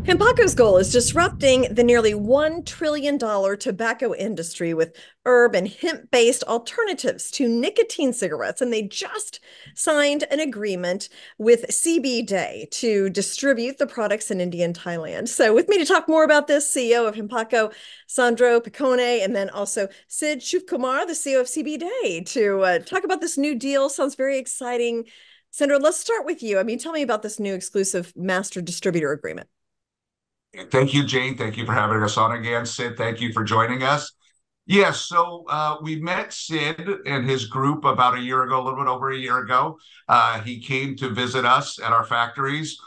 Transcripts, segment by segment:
Hempacco's goal is disrupting the nearly $1 trillion tobacco industry with herb and hemp-based alternatives to nicotine cigarettes. And they just signed an agreement with CB Day to distribute the products in India and Thailand. So with me to talk more about this, CEO of Hempacco, Sandro Piancone, and then also Siddharth Shivkumar, the CEO of CB Day, to talk about this new deal. Sounds very exciting. Sandro, let's start with you. I mean, tell me about this new exclusive master distributor agreement. Thank you, Jane. Thank you for having us on again. Sid, thank you for joining us. Yes, so we met Sid and his group about a year ago, a little bit over a year ago. He came to visit us at our factories.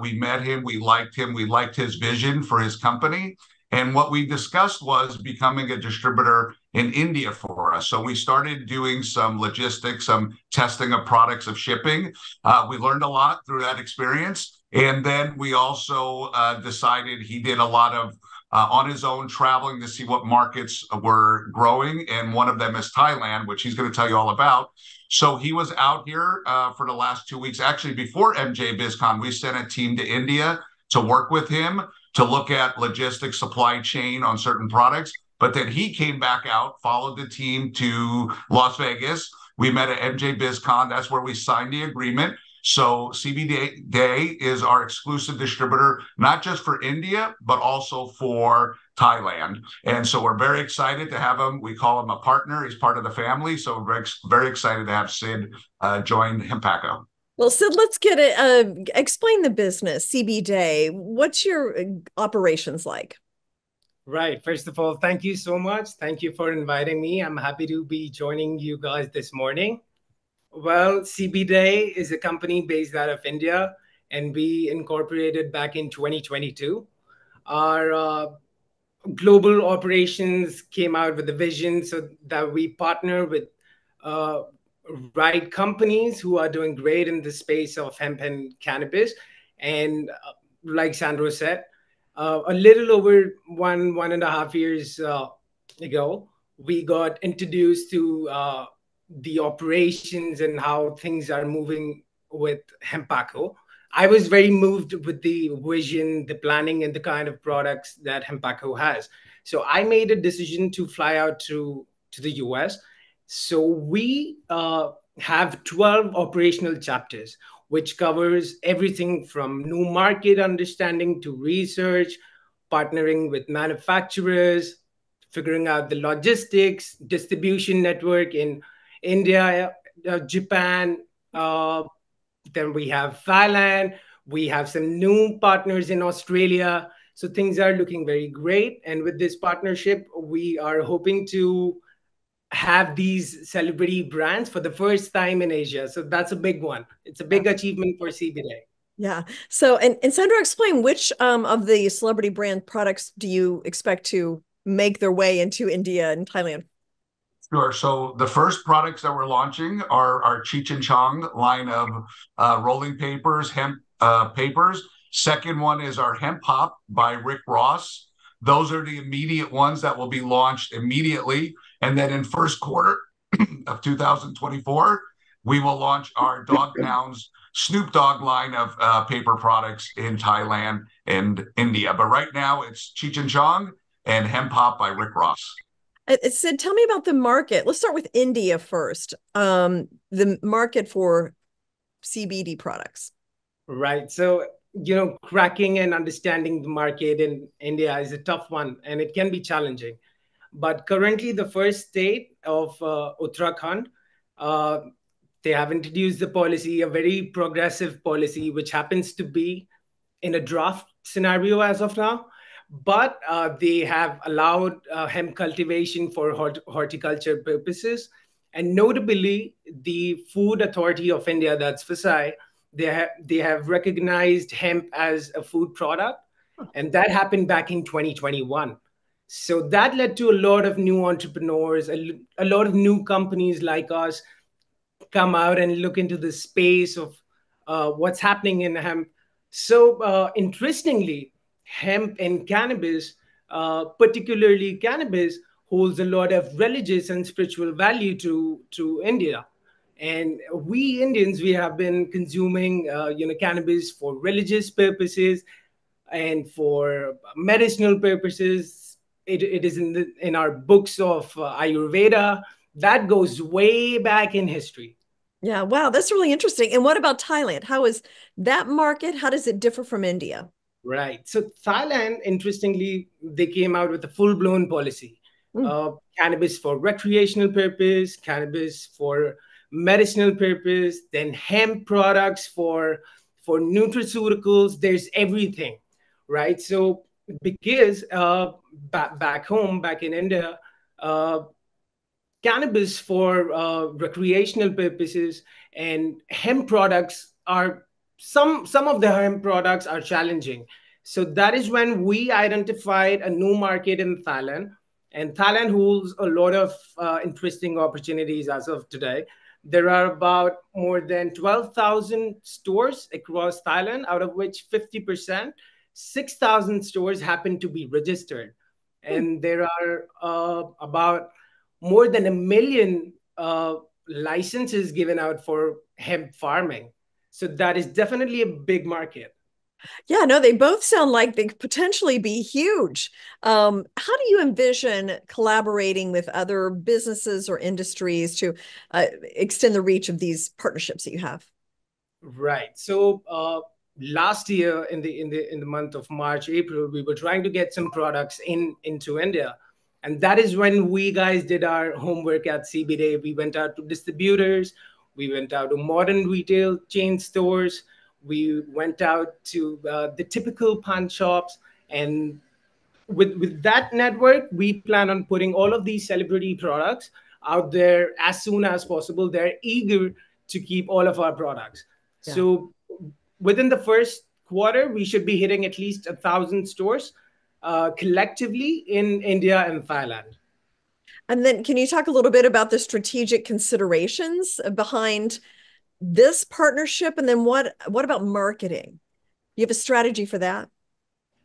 We met him, we liked his vision for his company. And what we discussed was becoming a distributor in India for us. So we started doing some logistics, some testing of products of shipping. We learned a lot through that experience. And then we also decided he did a lot of on his own traveling to see what markets were growing. And one of them is Thailand, which he's going to tell you all about. So he was out here for the last 2 weeks. Actually, before MJ BizCon, we sent a team to India to work with him to look at logistics, supply chain on certain products. But then he came back out, followed the team to Las Vegas. We met at MJ BizCon. That's where we signed the agreement. So CB Day is our exclusive distributor, not just for India, but also for Thailand. And so we're very excited to have him. We call him a partner. He's part of the family. So we're very excited to have Sid join Hempacco. Well, Sid, let's get it. Explain the business, CB Day. What's your operations like? Right. First of all, thank you so much. Thank you for inviting me. I'm happy to be joining you guys this morning. Well, CB Day is a company based out of India, and we incorporated back in 2022. Our global operations came out with a vision so that we partner with uh, right companies who are doing great in the space of hemp and cannabis. And like Sandro said, a little over 1.5 years ago, we got introduced to the operations and how things are moving with Hempacco. I was very moved with the vision, the planning, and the kind of products that Hempacco has. So I made a decision to fly out to the US. So we have 12 operational chapters, which covers everything from new market understanding to research, partnering with manufacturers, figuring out the logistics, distribution network in India, Japan, then we have Thailand. We have some new partners in Australia. So things are looking very great. And with this partnership, we are hoping to have these celebrity brands for the first time in Asia. So that's a big one. It's a big achievement for CBD. Yeah. So, and Sandra, explain which of the celebrity brand products do you expect to make their way into India and Thailand? Sure. So the first products that we're launching are our Cheech and Chong line of rolling papers, hemp papers. Second one is our Hemp Hop by Rick Ross. Those are the immediate ones that will be launched immediately. And then in first quarter of 2024, we will launch our Dog Pounds Snoop Dogg line of paper products in Thailand and India. But right now it's Cheech and Chong and Hemp Hop by Rick Ross. It said, tell me about the market. Let's start with India first. The market for CBD products. Right. So, cracking and understanding the market in India is a tough one and it can be challenging. But currently, the first state of Uttarakhand, uh, they have introduced the policy, a very progressive policy, which happens to be in a draft scenario as of now. But they have allowed hemp cultivation for horticulture purposes. And notably, the Food Authority of India, that's FSI, they have recognized hemp as a food product. And that happened back in 2021. So that led to a lot of new entrepreneurs, a lot of new companies like us come out and look into the space of what's happening in hemp. So interestingly, hemp and cannabis, particularly cannabis, holds a lot of religious and spiritual value to India. And we Indians, we have been consuming, cannabis for religious purposes. and for medicinal purposes. It is in our books of Ayurveda. That goes way back in history. Yeah, wow, that's really interesting. And what about Thailand? How is that market? How does it differ from India? Right. So Thailand, interestingly, they came out with a full-blown policy. Mm, Cannabis for recreational purpose, cannabis for medicinal purpose, then hemp products for nutraceuticals. There's everything, right? So because back home, back in India, uh, cannabis for recreational purposes and hemp products are some of the hemp products are challenging. So that is when we identified a new market in Thailand, and Thailand holds a lot of interesting opportunities as of today. There are about more than 12,000 stores across Thailand, out of which 50%, 6,000 stores happen to be registered. mm. And there are about more than 1 million licenses given out for hemp farming. So that is definitely a big market. Yeah, no, they both sound like they could potentially be huge. How do you envision collaborating with other businesses or industries to extend the reach of these partnerships that you have? Right. So last year in the month of March, April, we were trying to get some products into India. And that is when we guys did our homework at CB Day. We went out to distributors, we went out to modern retail chain stores, we went out to the typical pawn shops, and with that network, we plan on putting all of these celebrity products out there as soon as possible. They're eager to keep all of our products. Yeah. So within the first quarter, we should be hitting at least 1,000 stores collectively in India and Thailand. And then can you talk a little bit about the strategic considerations behind this partnership? And then what about marketing? You have a strategy for that?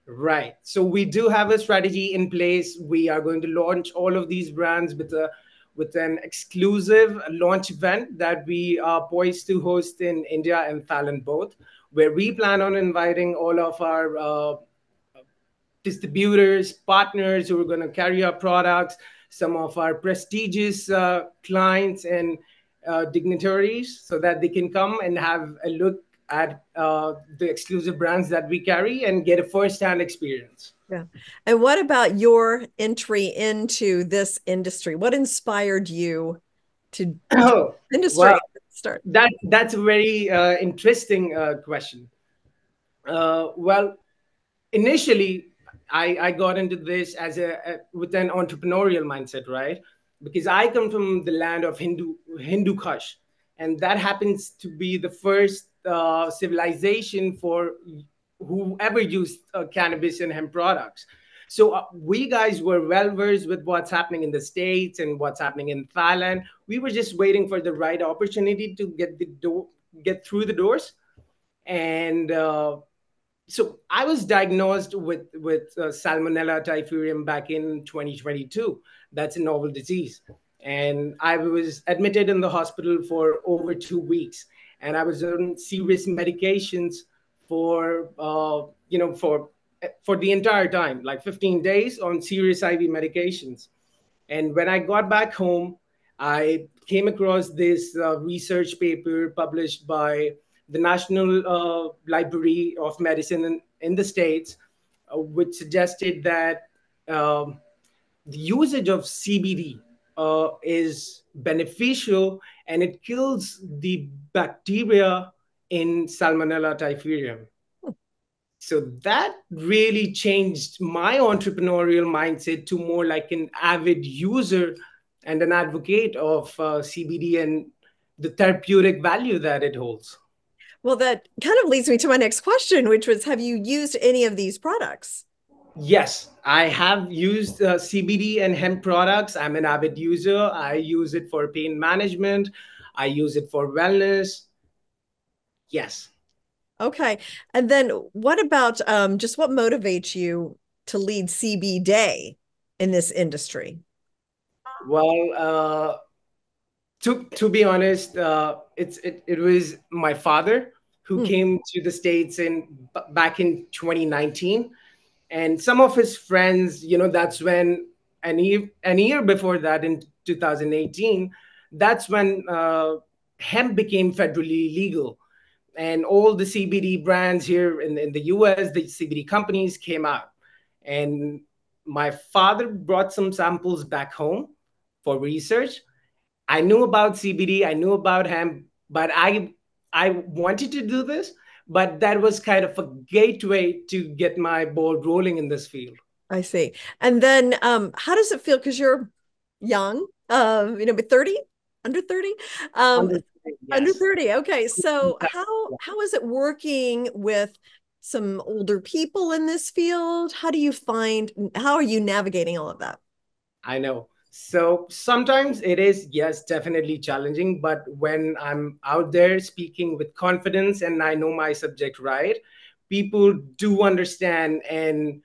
Right. So we do have a strategy in place. We are going to launch all of these brands with an exclusive launch event that we are poised to host in India and Thailand both, where we plan on inviting all of our distributors, partners who are going to carry our products, some of our prestigious clients and dignitaries, so that they can come and have a look at the exclusive brands that we carry and get a first-hand experience. Yeah. And what about your entry into this industry? What inspired you to Oh, well, industry start? that's a very interesting question. Well, initially, I got into this as with an entrepreneurial mindset, right? Because I come from the land of Hindu Kush, and that happens to be the first civilization for whoever used cannabis and hemp products. So we guys were well versed with what's happening in the States and what's happening in Thailand. We were just waiting for the right opportunity to get through the doors, and so I was diagnosed with Salmonella typhimurium back in 2022. That's a novel disease, and I was admitted in the hospital for over 2 weeks, and I was on serious medications for for the entire time, like 15 days on serious IV medications. And when I got back home, I came across this research paper published by the National Library of Medicine in the States, which suggested that the usage of CBD is beneficial and it kills the bacteria in Salmonella typhimurium. So that really changed my entrepreneurial mindset to more like an avid user and an advocate of CBD and the therapeutic value that it holds. Well, that kind of leads me to my next question, which was, have you used any of these products? Yes, I have used CBD and hemp products. I'm an avid user. I use it for pain management. I use it for wellness. Yes. Okay. And then what about just what motivates you to lead CB Day in this industry? Well, to be honest, it was my father who Hmm. came to the States back in 2019. And some of his friends, that's when an year before that, in 2018, that's when hemp became federally legal, and all the CBD brands here in the US, the CBD companies came out. And my father brought some samples back home for research. I knew about CBD, I knew about hemp, but I wanted to do this, but that was kind of a gateway to get my ball rolling in this field. I see. And then how does it feel? Because you're young, but 30, under 30? Um, Under, Under yes. 30. Okay. So how is it working with some older people in this field? How are you navigating all of that? I know. So sometimes it is, yes, definitely challenging. But when I'm out there speaking with confidence and I know my subject right, people do understand and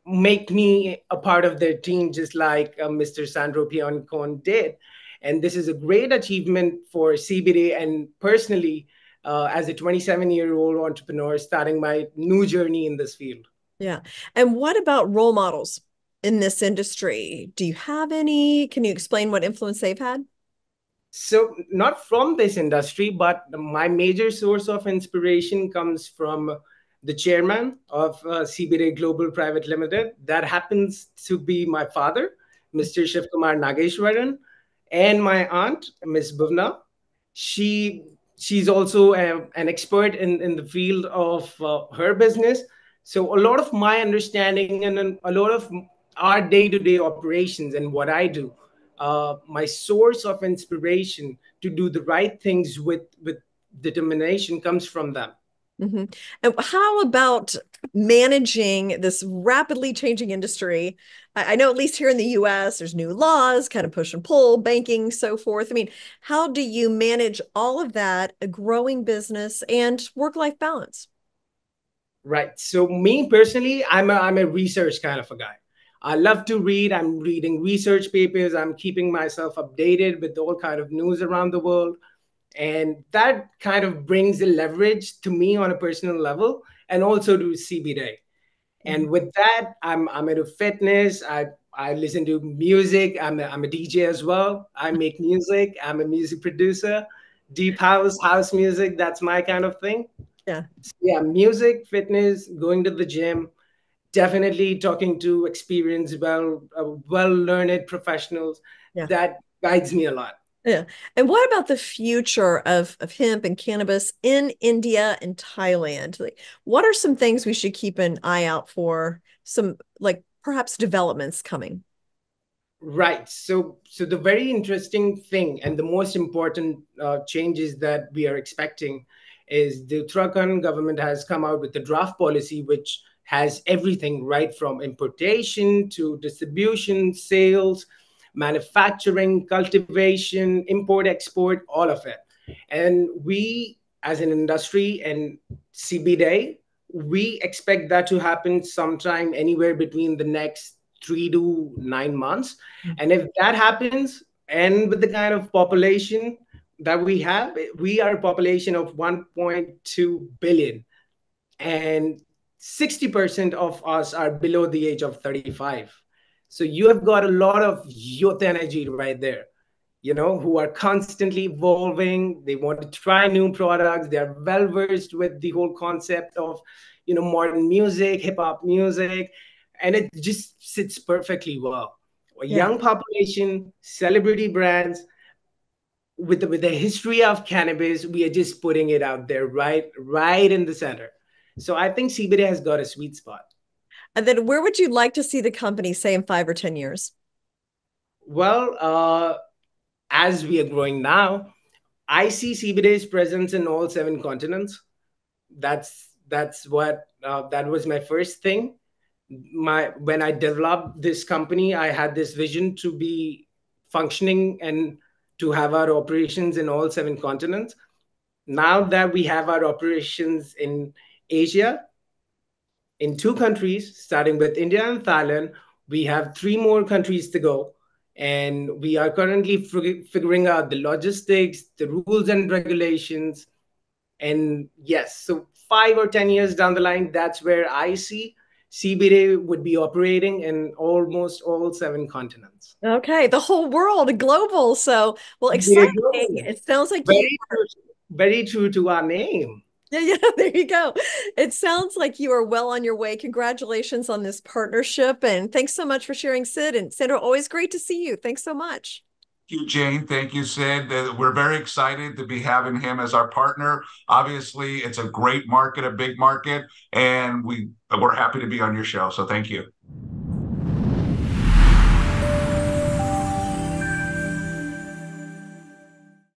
make me a part of their team, just like Mr. Sandro Piancone did. And this is a great achievement for CBD. And personally, as a 27-year-old entrepreneur starting my new journey in this field. Yeah. And what about role models in this industry? Do you have any? Can you explain what influence they've had? So, not from this industry, but my major source of inspiration comes from the chairman of CBD Global Private Limited. That happens to be my father, Mr. Shivkumar Nageshwaran, and my aunt, Miss Bhuvna. She she's also an expert in the field of her business. So a lot of my understanding and a lot of our day-to-day operations and what I do, my source of inspiration to do the right things with determination comes from them. Mm-hmm. And how about managing this rapidly changing industry? I know at least here in the US, there's new laws, kind of push and pull, banking, so forth. I mean, how do you manage all of that, a growing business and work-life balance? Right. So me personally, I'm a research kind of a guy. I love to read. I'm reading research papers. I'm keeping myself updated with all kind of news around the world. And that kind of brings a leverage to me on a personal level and also to CBD. Mm-hmm. And with that, I'm into fitness. I listen to music. I'm a DJ as well. I make music. I'm a music producer. Deep house music. That's my kind of thing. Yeah. Yeah, music, fitness, going to the gym, definitely talking to experienced, well learned professionals. Yeah. That guides me a lot. Yeah. And what about the future of hemp and cannabis in India and Thailand? Like, what are some things we should keep an eye out for? Some like perhaps developments coming. Right. So the very interesting thing and the most important changes that we are expecting is the Uttarakhand government has come out with a draft policy which has everything right from importation to distribution, sales, manufacturing, cultivation, import, export, all of it. And we, as an industry and CBD, we expect that to happen sometime anywhere between the next 3 to 9 months. And if that happens, and with the kind of population that we have, we are a population of 1.2 billion, and 60% of us are below the age of 35. So you have got a lot of youth energy right there, who are constantly evolving. They want to try new products. They are well versed with the whole concept of, modern music, hip hop music, and it just sits perfectly well. A Yeah. young population, celebrity brands, with the history of cannabis, we are just putting it out there, right in the center. So I think CBD has got a sweet spot. And then where would you like to see the company, say, in 5 or 10 years? Well, as we are growing now, I see CBD's presence in all 7 continents. That's what that was my first thing. My When I developed this company, I had this vision to be functioning and to have our operations in all 7 continents. Now that we have our operations in Asia, in 2 countries, starting with India and Thailand, we have 3 more countries to go. And we are currently figuring out the logistics, the rules and regulations, And yes, so 5 or 10 years down the line, that's where I see CBD would be operating in almost all 7 continents. Okay, the whole world, global. So, well, CBD exciting. global. It sounds like you. Very true to our name. Yeah, yeah, there you go. It sounds like you are well on your way. Congratulations on this partnership. And thanks so much for sharing, Sid. And Sandra, always great to see you. Thanks so much. Thank you, Jane. Thank you, Sid. We're very excited to be having him as our partner. Obviously, it's a great market, a big market, and we're happy to be on your show. So thank you.